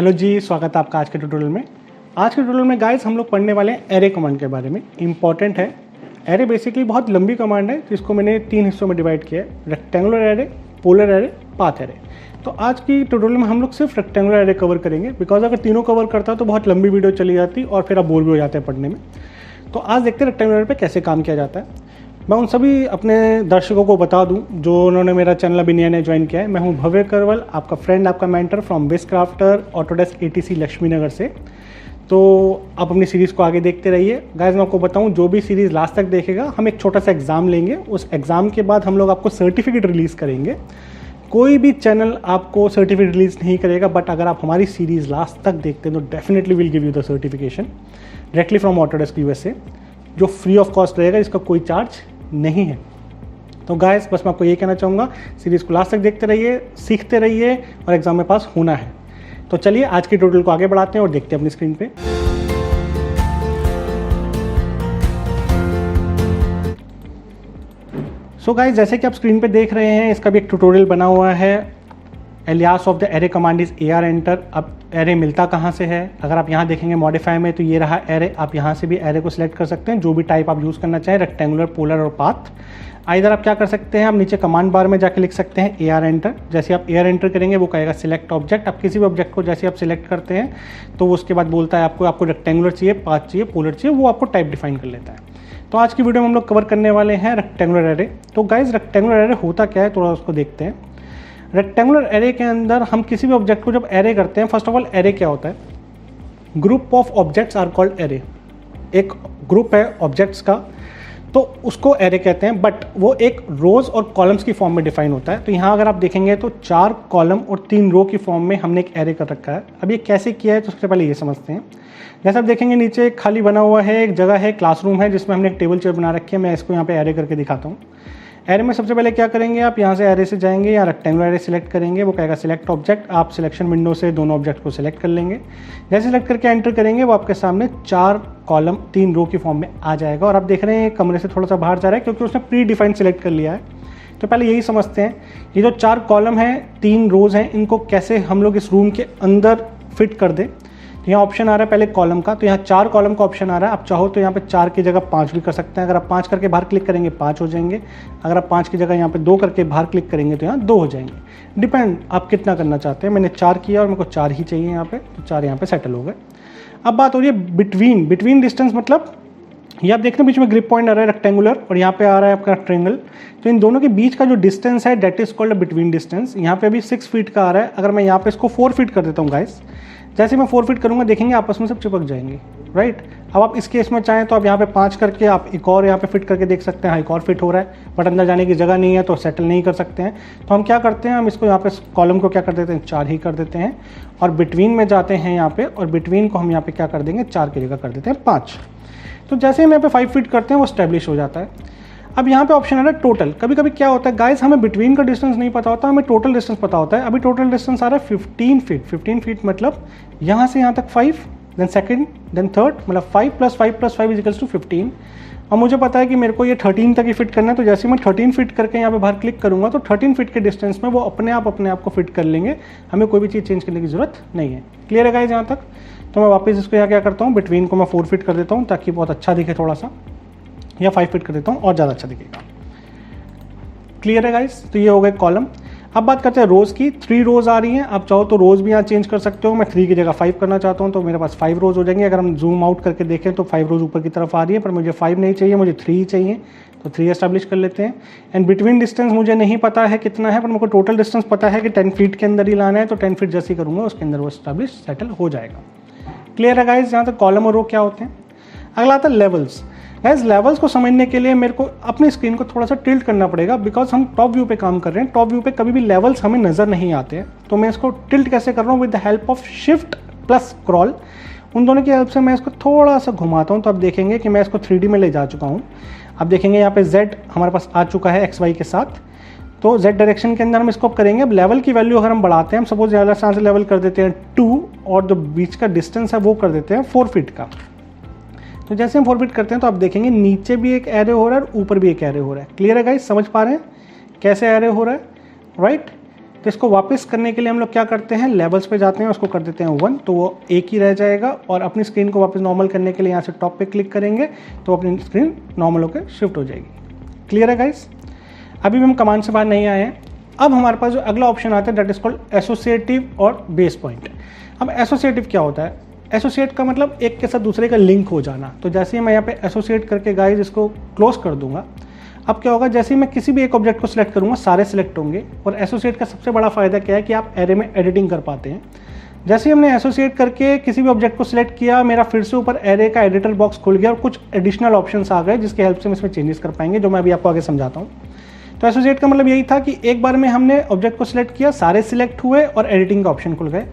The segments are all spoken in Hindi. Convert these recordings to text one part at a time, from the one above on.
हेलो जी, स्वागत है आपका आज के ट्यूटोरियल में। आज के ट्यूटोरियल में गाइस हम लोग पढ़ने वाले हैं एरे कमांड के बारे में। इंपॉर्टेंट है। एरे बेसिकली बहुत लंबी कमांड है जिसको मैंने 3 हिस्सों में डिवाइड किया है, rectangular array, polar array, path array. तो आज की ट्यूटोरियल में हम लोग सिर्फ रेक्टेंगुलर एरे कवर करेंगे, बिकॉज अगर तीनों कवर करता तो बहुत लंबी वीडियो चली जाती और फिर आप बोर भी हो जाते हैं पढ़ने में। तो आज देखते हैं रेक्टेंगुलर एरे पे कैसे काम किया जाता है। मैं उन सभी अपने दर्शकों को बता दूं जो उन्होंने मेरा चैनल अभी नया नया ज्वाइन किया है। मैं हूं भव्य करवल, आपका फ्रेंड, आपका mentor from base crafter Autodesk ATC Laxmi Nagar से। तो आप अपनी सीरीज़ को आगे देखते रहिए। गाइस मैं आपको बताऊं, जो भी सीरीज़ लास्ट तक देखेगा हम एक छोटा सा एग्ज़ाम लेंगे। उस एग्ज़ाम के बाद हम लोग आपको सर्टिफिकेट रिलीज़ करेंगे। कोई भी चैनल आपको सर्टिफिकेट रिलीज़ नहीं करेगा, बट अगर आप हमारी सीरीज़ लास्ट तक देखते हैं तो definitely will give you the certification directly from Autodesk USA, जो फ्री ऑफ कॉस्ट रहेगा, इसका कोई चार्ज नहीं है। तो गाइस बस मैं आपको ये कहना चाहूँगा, सीरीज़ को लास्ट तक देखते रहिए, सीखते रहिए और एग्जाम में पास होना है। तो चलिए आज की ट्यूटोरियल को आगे बढ़ाते हैं और देखते हैं अपनी स्क्रीन पे। सो गाइस जैसे कि आप स्क्रीन पे देख रहे हैं, इसका भी एक ट्यूटोरियल बना हुआ है। Alias of the array command is AR enter. अब एरे मिलता कहाँ से है? अगर आप यहाँ देखेंगे मॉडिफाई में, तो ये रहा एरे। आप यहाँ से भी एरे को सिलेक्ट कर सकते हैं, जो भी टाइप आप यूज़ करना चाहें, रेक्टेंगुलर, पोलर और पाथ। इधर आप क्या कर सकते हैं, आप नीचे कमांड बार में जाके लिख सकते हैं AR एंटर। जैसे आप AR एंटर करेंगे वो कहेगा सिलेक्ट ऑब्जेक्ट। आप किसी भी ऑब्जेक्ट को जैसे आप सिलेक्ट करते हैं तो वो उसके बाद बोलता है आपको रेक्टेंगुलर चाहिए, पाथ चाहिए, पोलर चाहिए, वो आपको टाइप डिफाइन कर लेता है। तो आज की वीडियो में हम लोग कवर करने वाले हैं रेक्टेंगुलर एरे। तो गाइज रेक्टेंगुलर एरे होता क्या है, थोड़ा उसको देखते हैं। रेक्टेंगुलर एरे के अंदर हम किसी भी ऑब्जेक्ट को जब एरे करते हैं, फर्स्ट ऑफ ऑल एरे क्या होता है? Group of objects are called array. एक ग्रुप है ऑब्जेक्ट्स का, तो उसको एरे कहते हैं, बट वो एक रोज और कॉलम्स की फॉर्म में डिफाइन होता है। तो यहाँ अगर आप देखेंगे तो 4 कॉलम और 3 रो की फॉर्म में हमने एक एरे कर रखा है। अब ये कैसे किया है तो सबसे पहले ये समझते हैं। जैसे आप देखेंगे नीचे एक खाली बना हुआ है, एक जगह है, क्लासरूम है, जिसमें हमने एक टेबल चेयर बना रखी है। मैं इसको यहाँ पे एरे करके दिखाता हूँ। एरे में सबसे पहले क्या करेंगे, आप यहाँ से एरे से जाएंगे या रेक्टेंगुलर एरे सिलेक्ट करेंगे, वो कहेगा सिलेक्ट ऑब्जेक्ट। आप सिलेक्शन विंडो से दोनों ऑब्जेक्ट को सिलेक्ट कर लेंगे। जैसे सिलेक्ट करके एंटर करेंगे, वो आपके सामने 4 कॉलम 3 रो की फॉर्म में आ जाएगा। और आप देख रहे हैं कमरे से थोड़ा सा बाहर जा रहा है क्योंकि उसने प्री डिफाइंड सिलेक्ट कर लिया है। तो पहले यही समझते हैं, ये जो 4 कॉलम हैं, 3 रोज हैं, इनको कैसे हम लोग इस रूम के अंदर फिट कर दें। तो यहाँ ऑप्शन आ रहा है पहले कॉलम का, तो यहाँ 4 कॉलम का ऑप्शन आ रहा है। आप चाहो तो यहाँ पे 4 की जगह 5 भी कर सकते हैं। अगर आप 5 करके बाहर क्लिक करेंगे 5 हो जाएंगे। अगर आप 5 की जगह यहाँ पे 2 करके बाहर क्लिक करेंगे तो यहाँ 2 हो जाएंगे। डिपेंड आप कितना करना चाहते हैं। मैंने 4 किया और मेरे को 4 ही चाहिए यहाँ पे, तो 4 यहाँ पे सेटल हो गए। अब बात हो रही है बिटवीन डिस्टेंस, मतलब ये आप देख रहे हैं बीच में ग्रिप पॉइंट आ रहा है रेक्टेंगुलर और यहाँ पे आ रहा है आपका ट्रायंगल। तो इन दोनों के बीच का जो डिस्टेंस है that is called between distance. यहाँ पे अभी 6 फीट का आ रहा है। अगर मैं यहाँ पे इसको 4 फीट कर देता हूँ गाइस, जैसे मैं 4 फीट करूँगा देखेंगे आपस में सब चिपक जाएंगे, राइट। अब आप इस केस में चाहें तो आप यहाँ पे 5 करके आप एक और यहाँ पे फिट करके देख सकते हैं। हाँ, एक और फिट हो रहा है, बट अंदर जाने की जगह नहीं है तो सेटल नहीं कर सकते हैं। तो हम क्या करते हैं, हम इसको यहाँ पे कॉलम को क्या कर देते हैं, 4 ही कर देते हैं और बिटवीन में जाते हैं यहाँ पे, और बिटवीन को हम यहाँ पे क्या कर देंगे, 4 की जगह कर देते हैं 5। तो जैसे हम यहाँ पे 5 फीट करते हैं वो स्टैब्लिश हो जाता है। अब यहाँ पे ऑप्शन आ रहा है टोटल। कभी कभी क्या होता है गाइस, हमें बिटवीन का डिस्टेंस नहीं पता होता, हमें टोटल डिस्टेंस पता होता है। अभी टोटल डिस्टेंस आ रहा है 15 फीट। 15 फीट मतलब यहाँ से यहाँ तक 5, देन सेकंड, देन थर्ड, मतलब 5 + 5 + 5 = 15। और मुझे पता है कि मेरे को ये 13 तक ही फिट करना है। तो जैसे मैं 13 फीट करके यहाँ पे बाहर क्लिक करूँगा तो 13 फीट के डिस्टेंस में वो अपने आप को फिट कर लेंगे। हमें कोई भी चीज़ चेंज करने की जरूरत नहीं है। क्लियर है गाइस यहाँ तक? तो मैं वापस इसको यहाँ क्या करता हूँ, बिटवीन को मैं 4 फीट कर देता हूँ ताकि बहुत अच्छा दिखे थोड़ा सा, या 5 फीट कर देता हूँ और ज़्यादा अच्छा दिखेगा। क्लियर है गाइस? तो ये हो गए कॉलम। अब बात करते हैं रोज़ की। 3 रोज़ आ रही हैं। आप चाहो तो रोज़ भी यहाँ चेंज कर सकते हो। मैं 3 की जगह 5 करना चाहता हूँ तो मेरे पास 5 रोज़ हो जाएंगे। अगर हम जूम आउट करके देखें तो 5 रोज़ ऊपर की तरफ आ रही है, पर मुझे 5 नहीं चाहिए, मुझे 3 ही चाहिए। तो 3 एस्टैब्लिश कर लेते हैं। एंड बिटवीन डिस्टेंस मुझे नहीं पता है कितना है, पर मेरे को टोटल डिस्टेंस पता है कि 10 फीट के अंदर ही लाना है। तो 10 फीट जैसे ही करूँगा उसके अंदर वो एस्टैब्लिश सेटल हो जाएगा। क्लियर है गाइस? यहाँ तक कॉलम और रो क्या होते हैं। अगला आता है लेवल्स। गाइस लेवल्स को समझने के लिए मेरे को अपनी स्क्रीन को थोड़ा सा टिल्ट करना पड़ेगा, बिकॉज हम टॉप व्यू पे काम कर रहे हैं। टॉप व्यू पे कभी भी लेवल्स हमें नज़र नहीं आते हैं। तो मैं इसको टिल्ट कैसे कर रहा हूँ, with the help of shift + scroll. उन दोनों की हेल्प से मैं इसको थोड़ा सा घुमाता हूँ तो आप देखेंगे कि मैं इसको 3D में ले जा चुका हूँ। आप देखेंगे यहाँ पे Z हमारे पास आ चुका है XY के साथ। तो Z डायरेक्शन के अंदर हम इसको करेंगे। अब लेवल की वैल्यू अगर हम बढ़ाते हैं, हम सपोज यहाँ से लेवल कर देते हैं 2 और जो बीच का डिस्टेंस है वो कर देते हैं 4 फीट का। तो जैसे हम 4 फीट करते हैं तो आप देखेंगे नीचे भी एक एरे हो रहा है और ऊपर भी एक एरे हो रहा है। क्लियर है गाइस? समझ पा रहे हैं कैसे एरे हो रहा है, राइट? तो इसको वापस करने के लिए हम लोग क्या करते हैं, लेवल्स पे जाते हैं, उसको कर देते हैं 1, तो वो एक ही रह जाएगा। और अपनी स्क्रीन को वापस नॉर्मल करने के लिए यहाँ से टॉप पे क्लिक करेंगे तो अपनी स्क्रीन नॉर्मल होकर शिफ्ट हो जाएगी। क्लियर है गाइस? अभी भी हम कमांड से बाहर नहीं आए हैं। अब हमारे पास जो अगला ऑप्शन आता है दैट इज कॉल्ड एसोसिएटिव और बेस पॉइंट। अब एसोसिएटिव क्या होता है? एसोसिएट का मतलब एक के साथ दूसरे का लिंक हो जाना। तो जैसे ही मैं यहाँ पे एसोसिएट करके गाइस इसको क्लोज कर दूंगा, अब क्या होगा, जैसे ही मैं किसी भी एक ऑब्जेक्ट को सिलेक्ट करूंगा सारे सिलेक्ट होंगे। और एसोसिएट का सबसे बड़ा फायदा क्या है कि आप एरे में एडिटिंग कर पाते हैं। जैसे ही हमने एसोसिएट करके किसी भी ऑब्जेक्ट को सिलेक्ट किया, मेरा फिर से ऊपर एरे का एडिटर बॉक्स खुल गया और कुछ एडिशनल ऑप्शंस आ गए जिसकी हेल्प से हम इसमें चेंजेस कर पाएंगे, जो मैं अभी आपको आगे समझाता हूँ। तो एसोसिएट का मतलब यही था कि एक बार में हमने ऑब्जेक्ट को सिलेक्ट किया, सारे सिलेक्ट हुए और एडिटिंग का ऑप्शन खुल गए।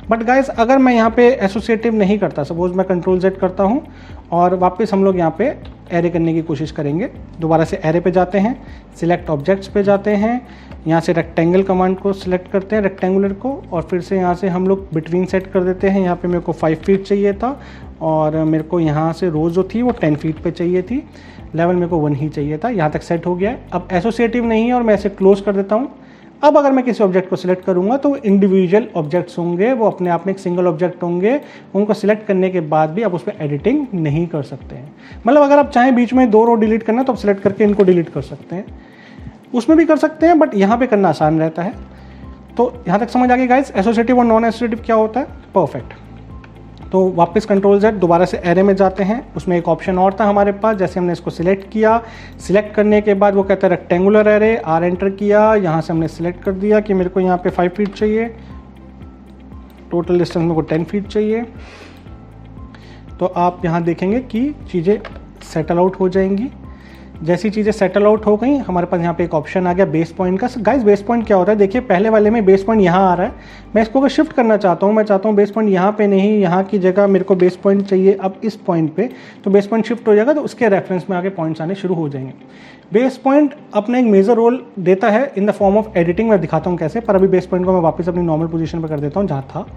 बट गाइस अगर मैं यहाँ पे एसोसिएटिव नहीं करता, सपोज मैं कंट्रोल Z करता हूँ और वापस हम लोग यहाँ पे एरे करने की कोशिश करेंगे। दोबारा से एरे पे जाते हैं, सिलेक्ट ऑब्जेक्ट्स पे जाते हैं, यहाँ से रेक्टेंगल कमांड को सिलेक्ट करते हैं, रेक्टेंगुलर को, और फिर से यहाँ से हम लोग बिटवीन सेट कर देते हैं। यहाँ पे मेरे को 5 फीट चाहिए था और मेरे को यहाँ से रो जो थी वो 10 फीट पे चाहिए थी, लेवल मेरे को 1 ही चाहिए था। यहाँ तक सेट हो गया है। अब एसोसिएटिव नहीं है और मैं इसे क्लोज कर देता हूँ। अब अगर मैं किसी ऑब्जेक्ट को सिलेक्ट करूंगा तो इंडिविजुअल ऑब्जेक्ट्स होंगे, वो अपने आप में एक सिंगल ऑब्जेक्ट होंगे। उनको सिलेक्ट करने के बाद भी आप उस पर एडिटिंग नहीं कर सकते हैं। मतलब अगर आप चाहें बीच में 2 रो डिलीट करना तो आप सिलेक्ट करके इनको डिलीट कर सकते हैं, उसमें भी कर सकते हैं, बट यहाँ पे करना आसान रहता है। तो यहाँ तक समझ आ गई गाइस एसोसिएटिव और नॉन एसोसिएटिव क्या होता है? परफेक्ट। तो वापस कंट्रोल Z, दोबारा से एरे में जाते हैं। उसमें एक ऑप्शन और था हमारे पास, जैसे हमने इसको सिलेक्ट किया, सिलेक्ट करने के बाद वो कहता है रेक्टेंगुलर एरे, R एंटर किया, यहाँ से हमने सिलेक्ट कर दिया कि मेरे को यहाँ पे 5 फीट चाहिए, टोटल डिस्टेंस मेरे को 10 फीट चाहिए। तो आप यहाँ देखेंगे कि चीज़ें सेटल आउट हो जाएंगी। जैसी चीज़ें सेटल आउट हो गई, हमारे पास यहाँ पे एक ऑप्शन आ गया बेस पॉइंट का। गाइस बेस पॉइंट क्या होता है? देखिए पहले वाले में बेस पॉइंट यहाँ आ रहा है, मैं इसको अगर शिफ्ट करना चाहता हूँ, मैं चाहता हूँ बेस पॉइंट यहाँ पे नहीं, यहाँ की जगह मेरे को बेस पॉइंट चाहिए अब इस पॉइंट पे, तो बेस पॉइंट शिफ्ट हो जाएगा, तो उसके रेफरेंस में आगे पॉइंट्स आने शुरू हो जाएंगे। बेस पॉइंट अपना एक मेजर रोल देता है in the form of editing. मैं दिखाता हूँ कैसे, पर अभी बेस पॉइंट को मैं वापस अपनी नॉर्मल पोजीशन पर कर देता हूँ जहाँ था।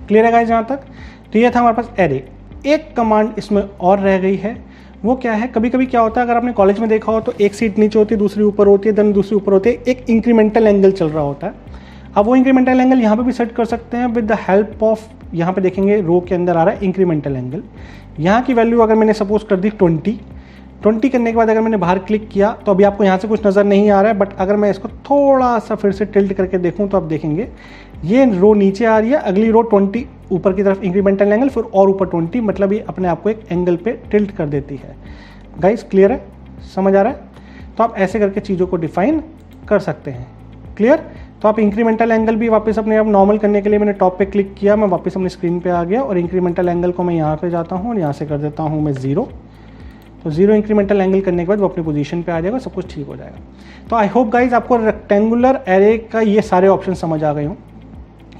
क्लियर है गाइस यहाँ तक? तो ये था हमारे पास एरे। एक कमांड इसमें और रह गई है, वो क्या है? कभी कभी क्या होता है, अगर आपने कॉलेज में देखा हो तो एक सीट नीचे होती है, दूसरी ऊपर होती है, देन दूसरी ऊपर होती है, एक इंक्रीमेंटल एंगल चल रहा होता है। अब वो इंक्रीमेंटल एंगल यहाँ पे भी सेट कर सकते हैं विद द हेल्प ऑफ, यहाँ पे देखेंगे रो के अंदर आ रहा है इंक्रीमेंटल एंगल। यहाँ की वैल्यू अगर मैंने सपोज कर दी 20 करने के बाद अगर मैंने बाहर क्लिक किया तो अभी आपको यहाँ से कुछ नज़र नहीं आ रहा है, बट अगर मैं इसको थोड़ा सा फिर से टिल्ट करके देखूँ तो आप देखेंगे ये रो नीचे आ रही है, अगली रो 20 ऊपर की तरफ इंक्रीमेंटल एंगल, फिर और ऊपर 20, मतलब ये अपने आप को एक एंगल पे टिल्ट कर देती है। गाइस क्लियर है? समझ आ रहा है? तो आप ऐसे करके चीज़ों को डिफाइन कर सकते हैं। क्लियर? तो आप इंक्रीमेंटल एंगल भी वापस अपने आप नॉर्मल करने के लिए मैंने टॉप पे क्लिक किया, मैं वापस अपनी स्क्रीन पे आ गया और इंक्रीमेंटल एंगल को मैं यहाँ पे जाता हूँ और यहाँ से कर देता हूँ मैं 0। तो 0 इंक्रीमेंटल एंगल करने के बाद वो अपनी पोजीशन पे आ जाएगा, सब कुछ ठीक हो जाएगा। तो आई होप गाइज आपको रेक्टेंगुलर एरे का ये सारे ऑप्शन समझ आ गए हों।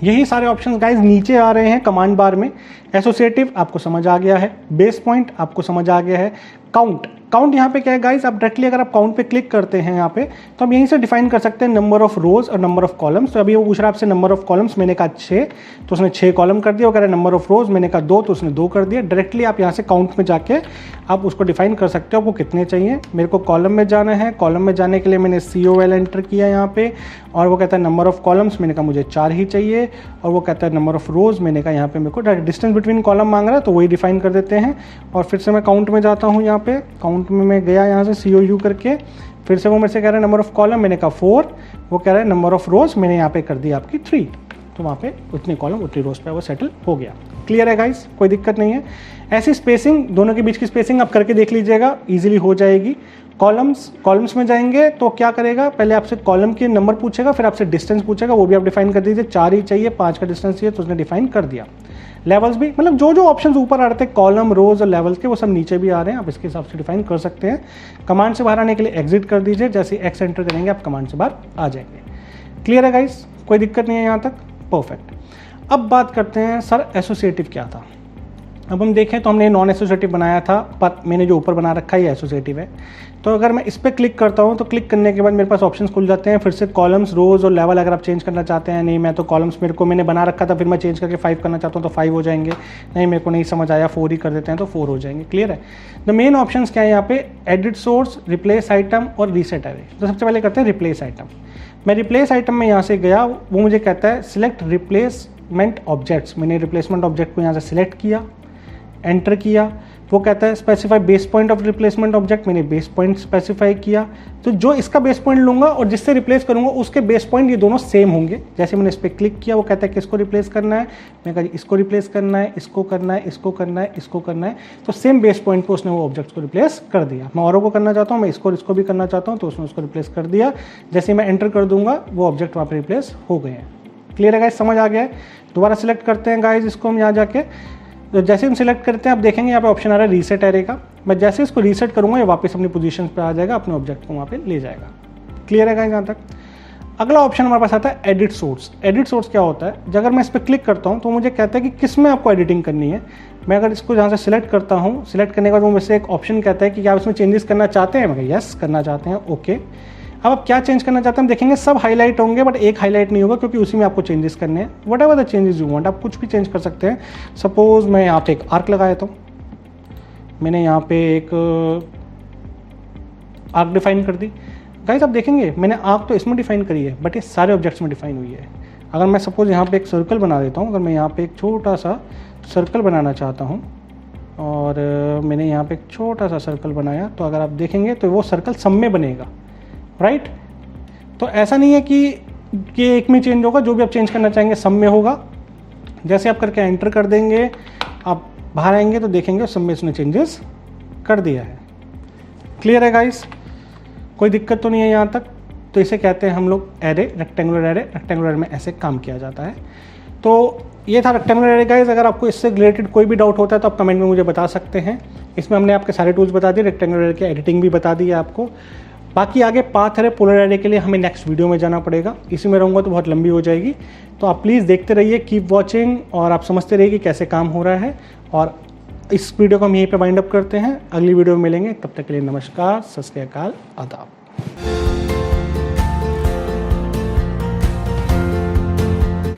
यही सारे ऑप्शंस गाइज नीचे आ रहे हैं कमांड बार में। एसोसिएटिव आपको समझ आ गया है, बेस पॉइंट आपको समझ आ गया है, काउंट यहाँ पे क्या है गाइज, आप डायरेक्टली अगर आप काउंट पे क्लिक करते हैं यहाँ पे तो आप यहीं से डिफाइन कर सकते हैं नंबर ऑफ रोज और नंबर ऑफ कॉलम्स। तो अभी वो पूछ रहा है आपसे नंबर ऑफ कॉलम्स, मैंने कहा 6, तो उसने 6 कॉलम कर दिया। वो कह रहा है नंबर ऑफ रोज, मैंने कहा 2, तो उसने 2 कर दिया। डायरेक्टली आप यहाँ से काउंट में जाके आप उसको डिफाइन कर सकते हो आपको कितने चाहिए। मेरे को कॉलम में जाना है, कॉलम में जाने के लिए मैंने COL एंटर किया यहाँ पे और वो कहता है नंबर ऑफ कॉलम्स, मैंने कहा मुझे 4 ही चाहिए। और वो कहता है नंबर ऑफ रोज, मैंने कहा यहाँ पे मेरे को डिस्टेंस बिटवीन कॉलम मांग रहा है तो वही डिफाइन कर देते हैं। और फिर से मैं काउंट में जाता हूँ, यहाँ पे काउंट में मैं गया यहाँ से COU करके, फिर से वो मेरे से कह रहा है नंबर ऑफ कॉलम, मैंने कहा 4। वो कह रहा है नंबर ऑफ रोज, मैंने यहाँ पे कर दी आपकी 3। तो वहाँ पे उतनी कॉलम उतनी रोज पे वो सेटल हो गया। क्लियर है गाइस? कोई दिक्कत नहीं है। ऐसी स्पेसिंग, दोनों के बीच की स्पेसिंग आप करके देख लीजिएगा, इजीली हो जाएगी। कॉलम्स में जाएंगे तो क्या करेगा, पहले आपसे कॉलम के नंबर पूछेगा, फिर आपसे डिस्टेंस पूछेगा, वो भी आप डिफाइन कर दीजिए। 4 ही चाहिए, 5 का डिस्टेंस चाहिए तो उसने डिफाइन कर दिया। लेवल्स भी, मतलब जो जो ऑप्शंस ऊपर आ रहे थे कॉलम, रोज और लेवल्स के, वो सब नीचे भी आ रहे हैं, आप इसके हिसाब से डिफाइन कर सकते हैं। कमांड से बाहर आने के लिए एग्जिट कर दीजिए, जैसे X एंटर करेंगे आप कमांड से बाहर आ जाएंगे। क्लियर है गाइस? कोई दिक्कत नहीं है यहाँ तक? परफेक्ट। अब बात करते हैं सर एसोसिएटिव क्या था। अब हम देखें तो हमने नॉन एसोसिएटिव बनाया था, पर मैंने जो ऊपर बना रखा है ये एसोसिएटिव है। तो अगर मैं इस पर क्लिक करता हूँ तो क्लिक करने के बाद मेरे पास ऑप्शंस खुल जाते हैं। फिर से कॉलम्स, रोज और लेवल अगर आप चेंज करना चाहते हैं, नहीं मैं तो कॉलम्स मेरे को मैंने बना रखा था, फिर मैं चेंज करके 5 करना चाहता हूँ तो 5 हो जाएंगे, नहीं मेरे को नहीं समझ आया 4 ही कर देते हैं तो 4 हो जाएंगे। क्लियर है? द मेन ऑप्शंस क्या है यहाँ पे, एडिट सोर्स, रिप्लेस आइटम और रीसेट एरे। तो सबसे पहले करते हैं रिप्लेस आइटम। मैं रिप्लेस आइटम में यहाँ से गया, वो मुझे कहता है सिलेक्ट रिप्लेसमेंट ऑब्जेक्ट्स। मैंने रिप्लेसमेंट ऑब्जेक्ट को यहाँ से सिलेक्ट किया, एंटर किया। वो कहता है specify base point of replacement object, मैंने बेस पॉइंट स्पेसिफाई किया। तो जो इसका बेस पॉइंट लूँगा और जिससे रिप्लेस करूँगा उसके बेस पॉइंट ये दोनों सेम होंगे। जैसे मैंने इस पर क्लिक किया, वो कहता है किसको रिप्लेस करना है, मैं कहा इसको रिप्लेस करना है, इसको करना है, इसको करना है, इसको करना है। तो सेम बेस पॉइंट पर उसने वो ऑब्जेक्ट को रिप्लेस कर दिया। मैं औरों को करना चाहता हूँ, मैं इसको भी करना चाहता हूँ, तो उसने उसको रिप्लेस कर दिया। जैसे मैं एंटर कर दूंगा वो ऑब्जेक्ट वहाँ पर रिप्लेस हो गए हैं। क्लियर है गाइज, समझ आ गया है। दोबारा सिलेक्ट करते हैं गाइज इसको हम यहाँ जाके। तो जैसे हम सिलेक्ट करते हैं आप देखेंगे यहाँ पे ऑप्शन आ रहा है रीसेट एरे का। मैं जैसे इसको रीसेट करूँगा ये वापस अपनी पोजीशन पे आ जाएगा, अपने ऑब्जेक्ट को वहाँ पे ले जाएगा। क्लियर है गाइस यहाँ तक। अगला ऑप्शन हमारे पास आता है एडिट सोर्स। एडिट सोर्स क्या होता है, अगर मैं इस पर क्लिक करता हूँ तो मुझे कहता है कि किस में आपको एडिटिंग करनी है। मैं अगर इसको यहाँ से सिलेक्ट करता हूँ, सिलेक्ट करने के बाद वो मुझसे एक ऑप्शन कहता है कि क्या आप इसमें चेंजेस करना चाहते हैं। मैं यस करना चाहते हैं, ओके। अब आप क्या चेंज करना चाहते हैं हम देखेंगे, सब हाईलाइट होंगे बट एक हाईलाइट नहीं होगा क्योंकि उसी में आपको चेंजेस करने हैं। What ever the changes you want, आप कुछ भी चेंज कर सकते हैं। सपोज मैं यहाँ पे एक आर्क लगाया तो मैंने यहाँ पे एक आर्क डिफाइन कर दी। गाइस आप देखेंगे मैंने आर्क तो इसमें डिफाइन करी है बट ये सारे ऑब्जेक्ट्स में डिफाइन हुई है। अगर मैं सपोज यहाँ पे एक सर्कल बना देता हूँ, अगर मैं यहाँ पे एक छोटा सा सर्कल बनाना चाहता हूँ और मैंने यहाँ पे एक छोटा सा सर्कल बनाया, तो अगर आप देखेंगे तो वो सर्कल सब में बनेगा, राइट। तो ऐसा नहीं है कि एक में चेंज होगा, जो भी आप चेंज करना चाहेंगे सब में होगा। जैसे आप करके एंटर कर देंगे, आप बाहर आएंगे तो देखेंगे सब में इसने चेंजेस कर दिया है। क्लियर है गाइस, कोई दिक्कत तो नहीं है यहाँ तक। तो इसे कहते हैं हम लोग एरे, रेक्टेंगुलर एरे। रेक्टेंगुलर में ऐसे काम किया जाता है। तो ये था रेक्टेंगुलर एरे गाइस। अगर आपको इससे रिलेटेड कोई भी डाउट होता है तो आप कमेंट में मुझे बता सकते हैं। इसमें हमने आपके सारे टूल्स बता दिए, रेक्टेंगुलर एरे की एडिटिंग भी बता दी है आपको। बाकी आगे पाथ है पोलर एरे के लिए हमें नेक्स्ट वीडियो में जाना पड़ेगा। इसी में रहूँगा तो बहुत लंबी हो जाएगी। तो आप प्लीज़ देखते रहिए, कीप वॉचिंग, और आप समझते रहिए कि कैसे काम हो रहा है। और इस वीडियो को हम यहीं पे वाइंड अप करते हैं, अगली वीडियो में मिलेंगे। तब तक के लिए नमस्कार, सत श्री अकाल, आदाब।